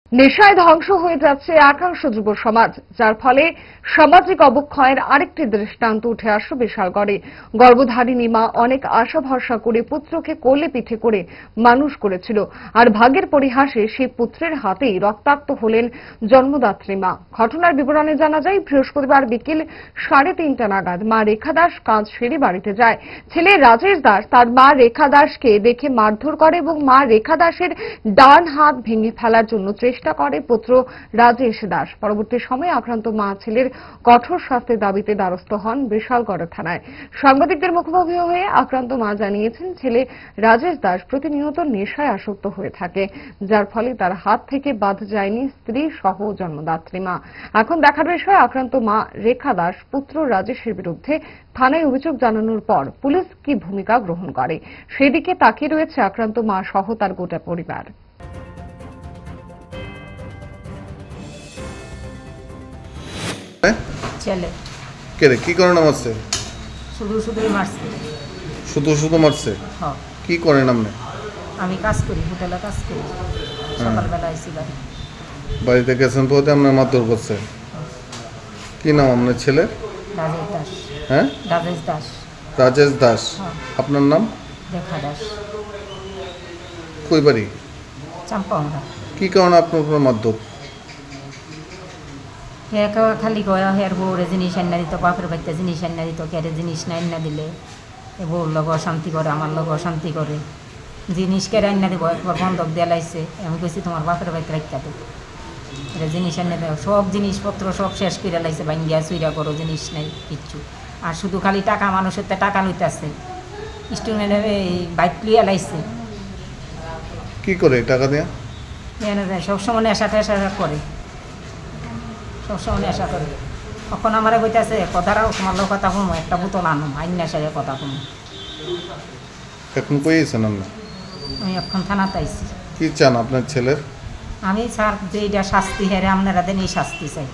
নেশায় ধ্বংস হয়ে যাচ্ছে একাংশ যুব সমাজ, যার ফলে সামাজিক অবক্ষয়ের আরেকটি দৃষ্টান্ত উঠে আসে বিশালগড়ে। গর্ভধারিণী মা অনেক আশা ভরসা করে পুত্রকে কোলে পিঠে করে মানুষ করেছিল, আর ভাগ্যের পরিহাসে সেই পুত্রের হাতেই রক্তাক্ত হলেন জন্মদাত্রী মা। ঘটনার বিবরণে জানা যায়, বৃহস্পতিবার বিকেল 3:30 নাগাদ মা রেখা দাস কাজ সেরে বাড়িতে যায়। ছেলে রাজেশ দাস তার মা রেখা দাসকে দেখে মারধর করে এবং মা রেখা দাসের ডান হাত ভেঙে ফেলার জন্য চেষ্টা করে পুত্র রাজেশ দাস। পরবর্তী সময়ে আক্রান্ত মা ছেলের কঠোর শাস্তির দাবিতে দ্বারস্থ হন বিশালগড় থানায়। সাংবাদিকদের মুখোমুখি হয়ে আক্রান্ত মা জানিয়েছেন, ছেলে রাজেশ দাস প্রতিনিয়ত নেশায় আসক্ত হয়ে থাকে, যার ফলে তার হাত থেকে বাদ যায়নি স্ত্রী সহ জন্মদাত্রী মা। এখন দেখার বিষয়, আক্রান্ত মা রেখা দাস পুত্র রাজেশের বিরুদ্ধে থানায় অভিযোগ জানানোর পর পুলিশ কি ভূমিকা গ্রহণ করে, সেদিকে তাকিয়ে রয়েছে আক্রান্ত মা সহ তার গোটা পরিবার। ছেলে কে রে, কি করে মারছে? শুধুই মারছে। শুধু মারছে? হ্যাঁ, কি করেন আপনি? আমি কাজ করি, হোটেলে কাজ করি। সকালবেলা আইসি বাড়ি। বাড়িতে গেছেন পথে আপনার মারধর করছে? কি নাম আপনার ছেলে? রাজেশ দাস। হ্যাঁ, রাজেশ দাস। রাজেশ দাস। হ্যাঁ। আপনার নাম? রেখা দাস। কই বাড়ি? চাম্পাউন্ডা। কি কারণে আপনার উপর মারধর? খালি কয়া হের বউরে জিনিস আন্না দিত, বাপের বাড়িতে জিনিস আন্না দিত, কেরে জিনিস না আন্না দিলে এ বউর লগ অশান্তি করে, আমার লগ অশান্তি করে। জিনিস কেড়ে আন্না দিব, একবার বন্ধক দিয়ে লাইছে। আমি কইছি তোমার বাপের বাড়িতে রাখতে দেব, এটা জিনিস আন্না দেও। সব জিনিসপত্র সব শেষ করে লাইছে, ভাঙ্গিয়া চুইরা করো, জিনিস নাই কিচ্ছু। আর শুধু খালি টাকা, মানুষের তো টাকা লইতেছে, স্টুডেন্ট বাইক লইয়া লাইছে। কি করে টাকা দেয়া? সবসময় নেশা টেশা করে, সবসময় নেশা করে। এখন আমার কইতেছে কথাটাও তোমার লোক কথা শুনো, একটা বোতল আনো, আইন নেশায় কথা শুনো। এখন কইছেন আপনি? আমি এখন থানাতে আইছি। কি চান আপনার ছেলের? আমি স্যার যে এটা শাস্তি হেরে আপনারা দেন, এই শাস্তি চাই।